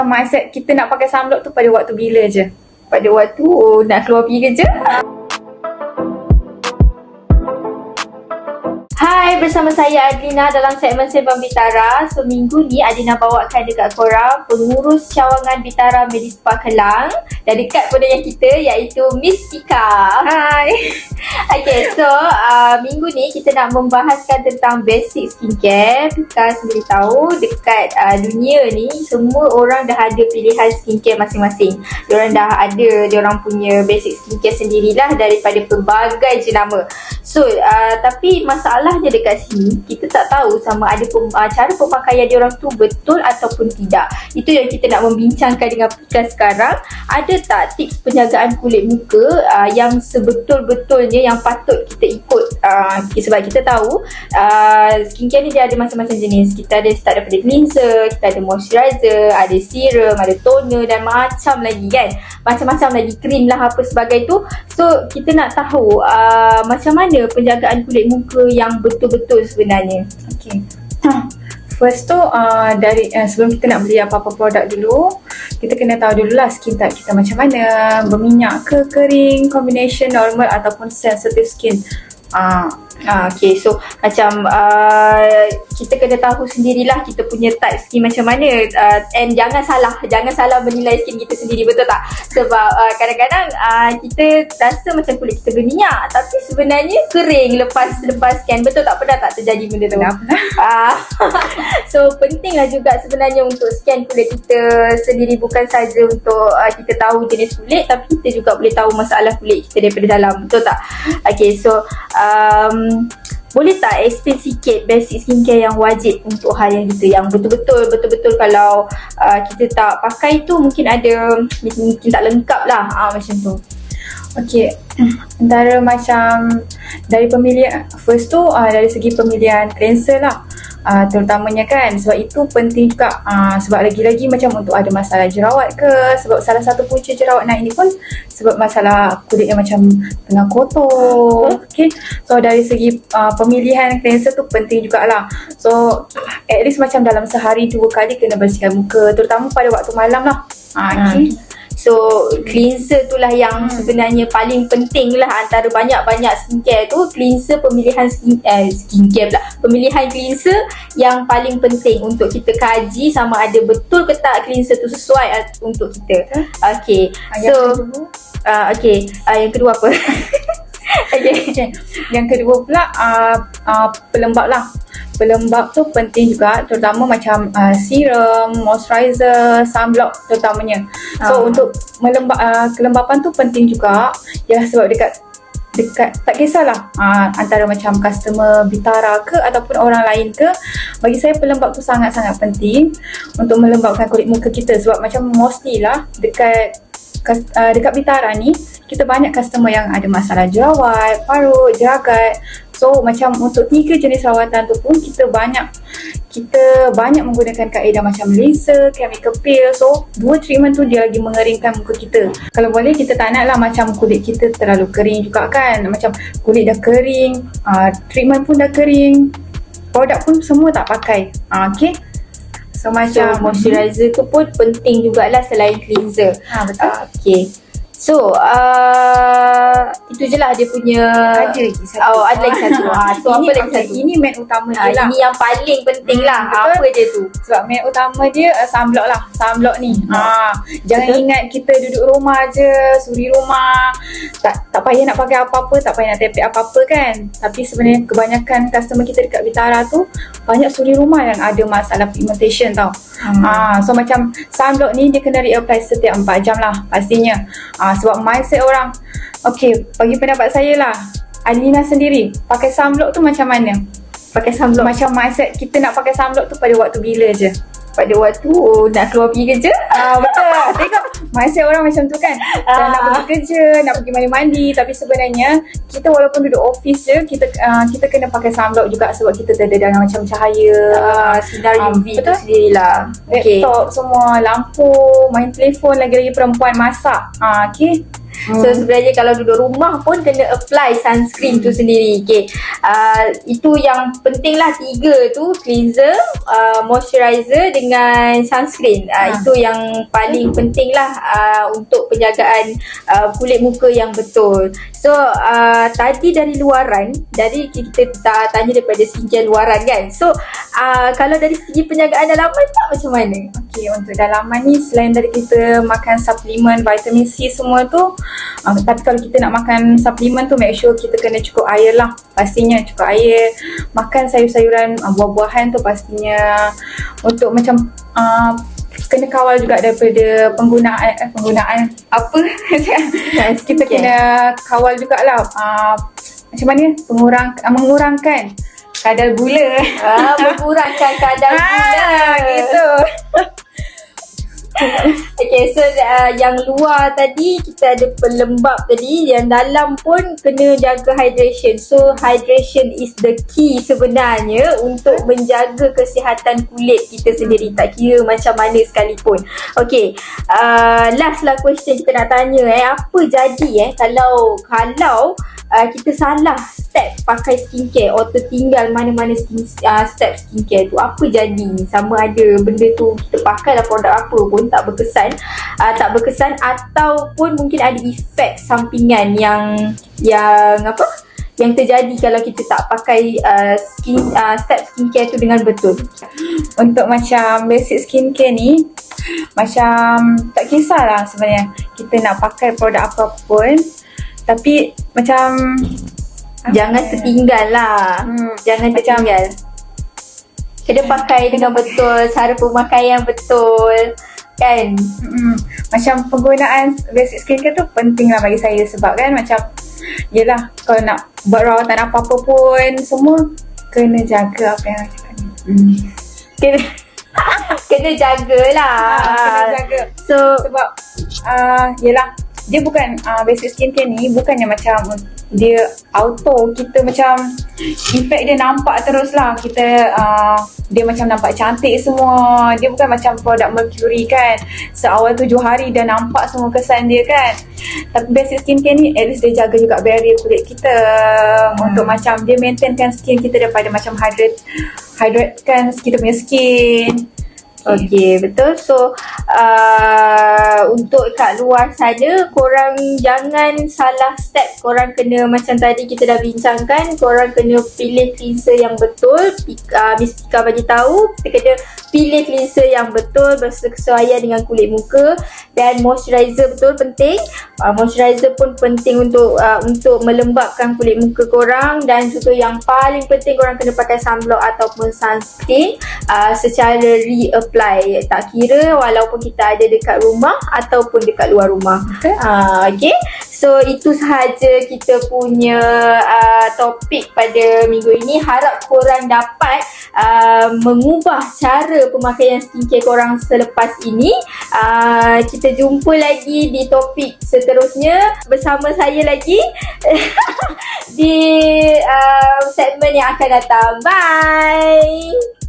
Mindset kita nak pakai sunblock tu pada waktu bila je? Pada waktu nak keluar pergi kerja. Hai, bersama saya Adlina dalam segmen Sembang Bitara. So, minggu ni Adlina bawakan dekat korang pengurus cawangan Bitara Medispa Kelang. Dan dekat pada yang kita iaitu Miss Tika. Hai. Okay, so minggu ni kita nak membahaskan tentang basic skincare. Tika sendiri tahu dekat dunia ni semua orang dah ada pilihan skincare masing-masing. Diorang dah ada diorang punya basic skincare sendirilah daripada pelbagai jenama. So, tapi masalahnya dekat sini kita tak tahu sama ada cara pemakaian diorang tu betul ataupun tidak. Itu yang kita nak membincangkan dengan Tika sekarang. Ada tak tips penjagaan kulit muka yang sebetul-betulnya yang patut kita ikut? Sebab kita tahu skincare ni dia ada macam-macam jenis. Kita ada start daripada cleanser, kita ada moisturizer, ada serum, ada toner dan macam lagi kan. Macam-macam lagi, krim lah apa sebagai tu. So kita nak tahu macam mana penjagaan kulit muka yang betul-betul sebenarnya. Okay. First tu dari sebelum kita nak beli apa-apa produk dulu, kita kena tahu dululah skin type kita macam mana, berminyak ke kering, combination normal ataupun sensitive skin. Okay, so macam kita kena tahu sendirilah kita punya type skin macam mana. And jangan salah menilai skin kita sendiri, betul tak? Sebab kadang-kadang kita rasa macam kulit kita berminyak tapi sebenarnya kering lepas scan. Betul tak? Pernah tak terjadi benda tu? So pentinglah juga sebenarnya untuk scan kulit kita sendiri, bukan saja untuk kita tahu jenis kulit, tapi kita juga boleh tahu masalah kulit kita daripada dalam, betul tak? Okay, so boleh tak explain sikit basic skincare yang wajib untuk hal yang kita, yang betul-betul kalau kita tak pakai tu mungkin tak lengkap lah macam tu. Okay, antara macam dari pemilihan, first tu dari segi pemilihan cleanser lah, terutamanya kan, sebab itu penting juga. Sebab lagi-lagi macam untuk ada masalah jerawat ke, sebab salah satu punca jerawat naik ni pun sebab masalah kulit yang macam tengah kotor. Okay, so dari segi pemilihan cleanser tu penting jugalah. So at least macam dalam sehari 2 kali kena bersihkan muka, terutama pada waktu malam lah. Okay. So cleanser tu lah yang sebenarnya paling penting lah antara banyak-banyak skincare tu. Cleanser, pemilihan skincare pula, pemilihan cleanser yang paling penting untuk kita kaji sama ada betul ke tak cleanser tu sesuai untuk kita. Okay, so yang kedua apa? Okay. Yang kedua pula pelembab lah. Pelembab tu penting juga, terutama macam serum, moisturizer, sunblock terutamanya. So untuk kelembapan tu penting juga. Yalah, sebab dekat tak kisahlah antara macam customer Bitara ke ataupun orang lain ke, bagi saya pelembab tu sangat-sangat penting untuk melembabkan kulit muka kita. Sebab macam mostly lah dekat Bitara ni kita banyak customer yang ada masalah jerawat, parut, jeragat. So macam untuk 3 jenis rawatan tu pun kita banyak menggunakan kaedah macam laser, chemical peel. So 2 treatment tu dia lagi mengeringkan muka kita. Kalau boleh kita tak nak lah macam kulit kita terlalu kering juga kan. Macam kulit dah kering, treatment pun dah kering, produk pun semua tak pakai. Okay. So macam moisturizer tu pun penting jugalah selain cleanser. Betul. Okay. So itu je lah dia punya. Ada lagi satu. Ada lagi satu. So ini, apa lagi satu? Ini main utama dia lah. Ini yang paling penting lah. Betul? Apa je tu? Sebab main utama dia sunblock lah. Sunblock ni jangan Betul? ingat kita duduk rumah je, suri rumah, tak payah nak pakai apa-apa, tak payah nak tepek apa-apa kan. Tapi sebenarnya kebanyakan customer kita dekat Bitara tu banyak suri rumah yang ada masalah pigmentation tau. So macam sunblock ni dia kena reapply setiap 4 jam lah pastinya. Sebab mindset orang, okay, bagi pendapat saya lah, Adlina sendiri pakai sunblock tu macam mana? Pakai sunblock Macam mindset kita nak pakai sunblock tu pada waktu bila je? pada waktu nak keluar pergi kerja. Betul. Tengok mindset orang macam tu kan. Nak pergi kerja, nak pergi mandi-mandi, tapi sebenarnya kita walaupun duduk office je, kita kena pakai sunblock juga sebab kita terdedah macam cahaya sinar UV tu betul? sendirilah. Laptop semua, lampu, main telefon, lagi-lagi perempuan masak. Okay. So sebenarnya kalau duduk rumah pun kena apply sunscreen tu sendiri. Okay. Itu yang penting lah, 3 tu, cleanser, moisturizer dengan sunscreen. Itu yang paling penting lah untuk penjagaan kulit muka yang betul. So tadi dari luaran, dari kita tanya daripada skincare luaran kan. So kalau dari segi penjagaan dalaman tak macam mana? Okay, untuk dalaman ni selain dari kita makan suplemen vitamin C semua tu, tapi kalau kita nak makan suplemen tu, make sure kita kena cukup air lah. Pastinya cukup air. Makan sayur-sayuran, buah-buahan tu pastinya. Untuk macam kena kawal juga daripada penggunaan apa kita kena kawal jugalah macam mana mengurangkan kadar gula. Mengurangkan kadar gula gitu. Okay, so yang luar tadi kita ada pelembab tadi, yang dalam pun kena jaga hydration. So hydration is the key sebenarnya untuk menjaga kesihatan kulit kita sendiri, tak kira macam mana sekalipun. Okay, last lah question kita nak tanya, apa jadi kalau kita salah step pakai skincare atau tertinggal mana-mana step skincare tu, apa jadi? Sama ada benda tu kita pakai lah produk apa pun tak berkesan ataupun mungkin ada efek sampingan yang terjadi kalau kita tak pakai step skincare tu dengan betul. Untuk macam basic skincare ni, macam tak kisahlah sebenarnya kita nak pakai produk apa pun, tapi macam jangan tertinggal lah. Jangan tertinggal. Kena pakai dengan betul, cara pemakaian betul kan. Macam penggunaan basic skincare tu penting lah bagi saya, sebab kan macam yelah, kalau nak buat rawatan apa-apa pun semua kena jaga apa yang cakap ni. Kena jagalah. Kena jaga. So sebab yelah, dia bukan basic skincare ni bukannya macam dia auto kita macam efek dia nampak terus lah. Kita dia macam nampak cantik semua. Dia bukan macam produk Mercury kan, seawal 7 hari dah nampak semua kesan dia kan. Tapi basic skincare ni at least dia jaga juga barrier kulit kita, untuk macam dia maintainkan skin kita daripada macam hydratekan kita punya skin. Okay, betul. So untuk kat luar sana, korang jangan salah step. Korang kena, macam tadi kita dah bincangkan, korang kena pilih cleanser yang betul. Miss Pika bagi tahu kita kena pilih cleanser yang betul, bersesuaian dengan kulit muka. Dan moisturizer betul penting. Moisturizer pun penting untuk melembabkan kulit muka korang. Dan juga yang paling penting, korang kena pakai sunblock ataupun sunscreen secara reapply. Tak kira walaupun kita ada dekat rumah ataupun dekat luar rumah. Okay. So itu sahaja kita punya topik pada minggu ini. Harap korang dapat mengubah cara pemakaian skincare korang selepas ini. Kita jumpa lagi di topik seterusnya bersama saya lagi di segmen yang akan datang. Bye.